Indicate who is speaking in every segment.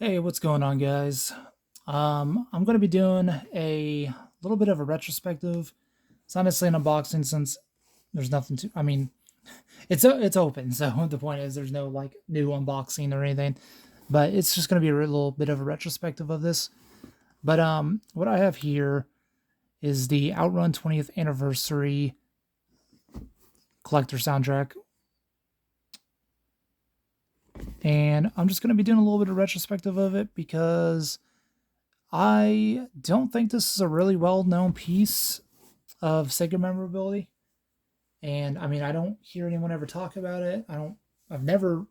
Speaker 1: Hey, what's going on, guys? I'm going to be doing a little bit of a retrospective. It's not necessarily an unboxing since there's nothing to. I mean, it's open, so the point is there's no like new unboxing or anything. But it's just going to be a little bit of a retrospective of this. But what I have here is the Outrun 20th anniversary collector soundtrack, and I'm just going to be doing a little bit of retrospective of it because I don't think this is a really well known piece of Sega memorability. And I mean, I don't hear anyone ever talk about it. I've never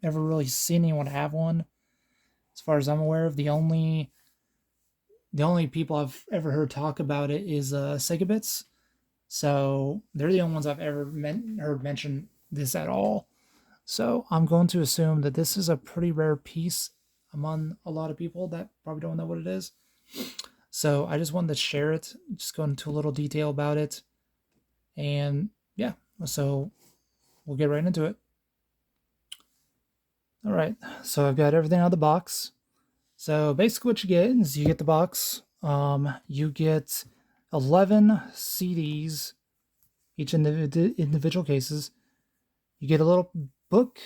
Speaker 1: ever really seen anyone have one. As far as I'm aware of, the only people I've ever heard talk about it is Sega Bits. So they're the only ones I've ever heard mention this at all. So I'm going to assume that this is a pretty rare piece among a lot of people that probably don't know what it is. So I just wanted to share it, just go into a little detail about it. And yeah, so we'll get right into it. All right, so I've got everything out of the box. So basically, what you get is you get the box. You get 11 CDs, each individual cases. You get a little book.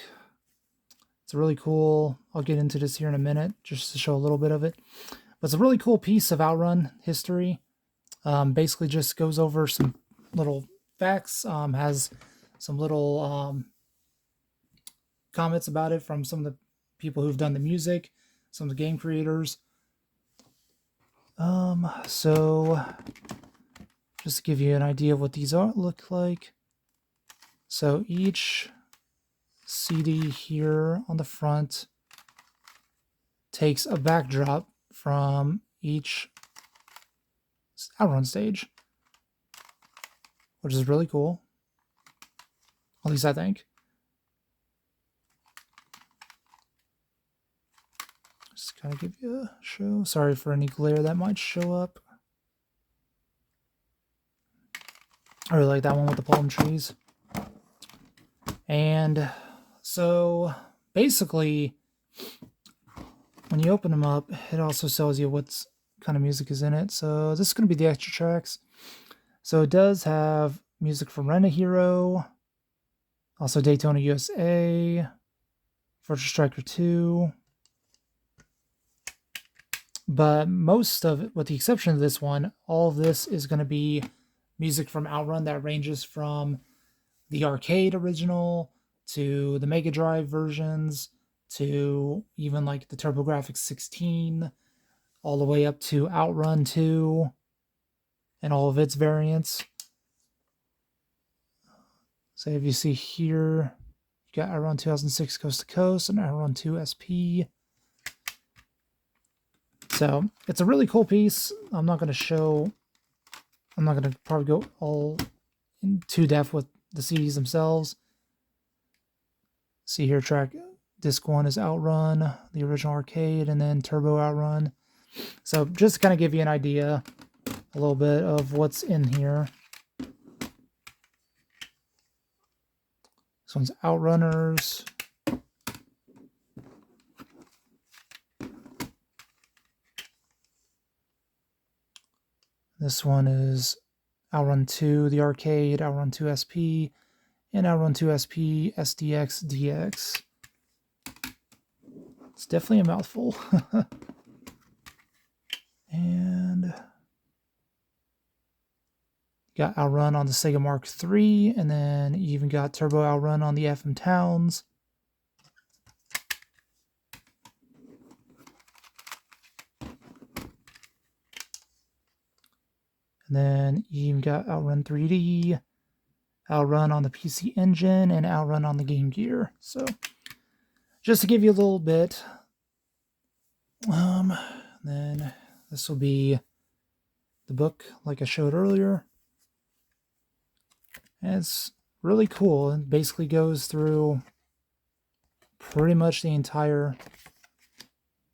Speaker 1: It's really cool. I'll get into this here in a minute, just to show a little bit of it. But it's a really cool piece of Outrun history. Basically, just goes over some little facts. Has some little comments about it from some of the people who've done the music, some of the game creators. So just to give you an idea of what these look like. So each CD here on the front takes a backdrop from each Outrun stage, which is really cool. At least I think. Just kind of give you a show. Sorry for any glare that might show up. I really like that one with the palm trees. And so basically, when you open them up, it also tells you what kind of music is in it. So this is going to be the extra tracks. So it does have music from Rent a Hero, also Daytona USA, Virtua Striker 2. But most of it, with the exception of this one, all of this is going to be music from Outrun that ranges from the arcade original to the Mega Drive versions to even like the TurboGrafx 16, all the way up to Outrun 2 and all of its variants. So if you see here, you got Outrun 2006 Coast to Coast and Outrun 2 SP. So it's a really cool piece. I'm not going to probably go all in too depth with the CDs themselves. See here, track disc 1 is Outrun, the original arcade, and then Turbo Outrun. So just to kind of give you an idea, a little bit of what's in here. This one's Outrunners. This one is Outrun 2, the arcade, Outrun 2 SP, and Outrun 2 SP SDX DX. It's definitely a mouthful. And you got Outrun on the Sega Mark III, and then you even got Turbo Outrun on the FM Towns. And then you even got Outrun 3D, Outrun on the PC Engine, and Outrun on the Game Gear. So, just to give you a little bit, then this will be the book, like I showed earlier. And it's really cool. It basically goes through pretty much the entire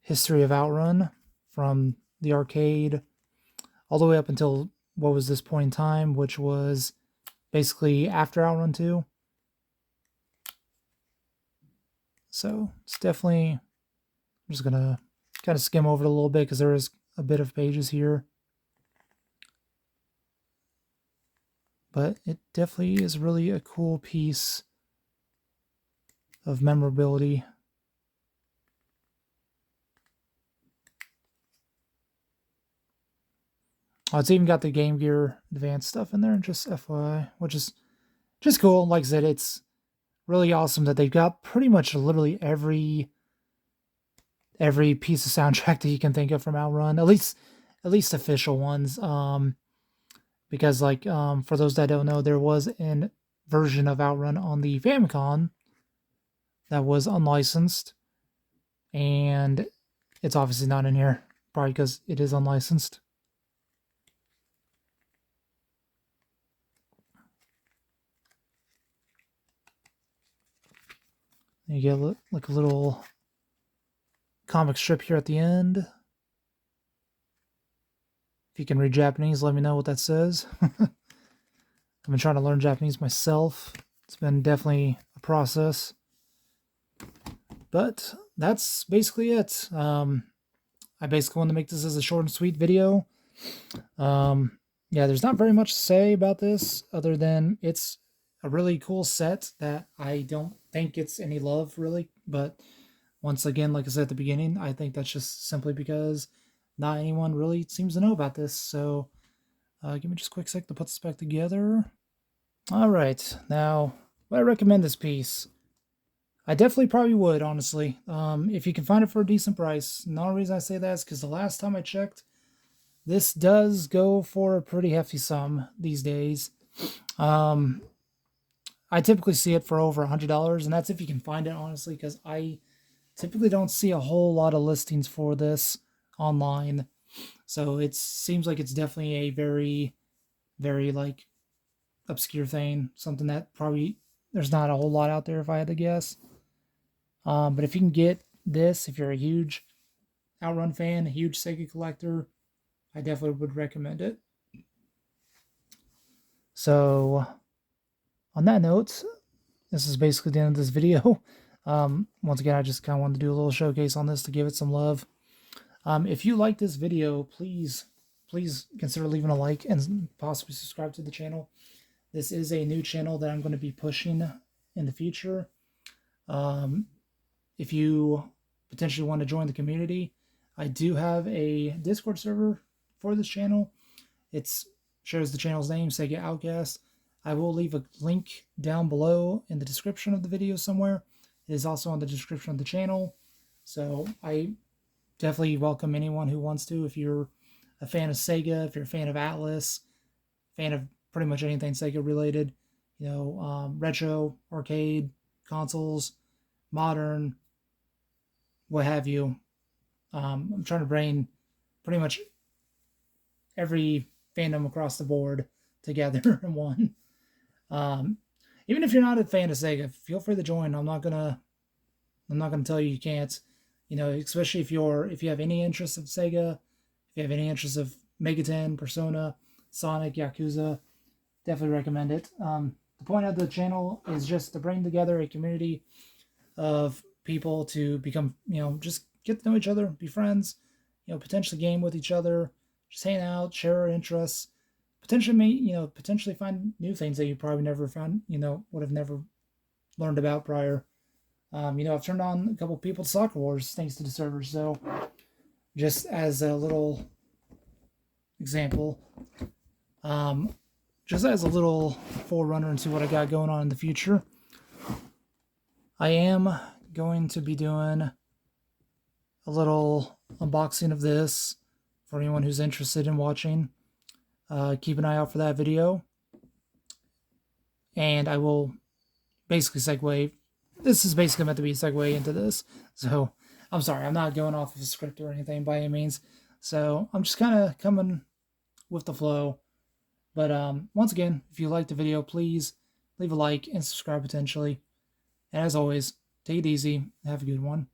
Speaker 1: history of Outrun, from the arcade all the way up until what was this point in time, which was basically after Outrun 2. So it's definitely, I'm just gonna kind of skim over it a little bit because there is a bit of pages here. But it definitely is really a cool piece of memorability. Oh, it's even got the Game Gear Advance stuff in there, just FYI, which is just cool. Like I said, it's really awesome that they've got pretty much literally every piece of soundtrack that you can think of from Outrun, at least official ones. Because for those that don't know, there was an version of Outrun on the Famicom that was unlicensed, and it's obviously not in here, probably because it is unlicensed. You get like a little comic strip here at the end. If you can read Japanese, let me know what that says. I've been trying to learn Japanese myself. It's been definitely a process. But that's basically it. I basically want to make this as a short and sweet video. Yeah, there's not very much to say about this other than it's a really cool set that I don't think gets any love, really. But once again, like I said at the beginning, I think that's just simply because not anyone really seems to know about this. So give me just a quick sec to put this back together. All right, now, would I recommend this piece? I definitely probably would, honestly. If you can find it for a decent price. And the only reason I say that is because the last time I checked, this does go for a pretty hefty sum these days. I typically see it for over $100, and that's if you can find it, honestly, because I typically don't see a whole lot of listings for this online. So it seems like it's definitely a very, very like obscure thing, something that probably there's not a whole lot out there if I had to guess. But if you can get this, if you're a huge Outrun fan, a huge Sega collector, I definitely would recommend it. So on that note, this is basically the end of this video. Once again, I just kind of wanted to do a little showcase on this to give it some love. If you like this video, please consider leaving a like and possibly subscribe to the channel. This is a new channel that I'm going to be pushing in the future. If you potentially want to join the community, I do have a Discord server for this channel. It shares the channel's name, Sega Outcast. I will leave a link down below in the description of the video somewhere. It is also on the description of the channel. So I definitely welcome anyone who wants to. If you're a fan of Sega, if you're a fan of Atlas, fan of pretty much anything Sega related, you know, retro, arcade, consoles, modern, what have you. I'm trying to bring pretty much every fandom across the board together in one. Even if you're not a fan of Sega, feel free to join. I'm not gonna tell you can't. You know, especially if you have any interest of Sega, if you have any interest of Megaten, Persona, Sonic, Yakuza, definitely recommend it. The point of the channel is just to bring together a community of people to become, you know, just get to know each other, be friends, you know, potentially game with each other, just hang out, share our interests, potentially find new things that you probably never found, you know, would have never learned about prior. I've turned on a couple people to Soccer Wars thanks to the servers. So just as a little example, just as a little forerunner into what I got going on in the future, I am going to be doing a little unboxing of this for anyone who's interested in watching. Keep an eye out for that video. And I will basically segue. This is basically meant to be a segue into this. So I'm sorry, I'm not going off of a script or anything by any means. So I'm just kind of coming with the flow. But once again, if you liked the video, please leave a like and subscribe potentially. And as always, take it easy. Have a good one.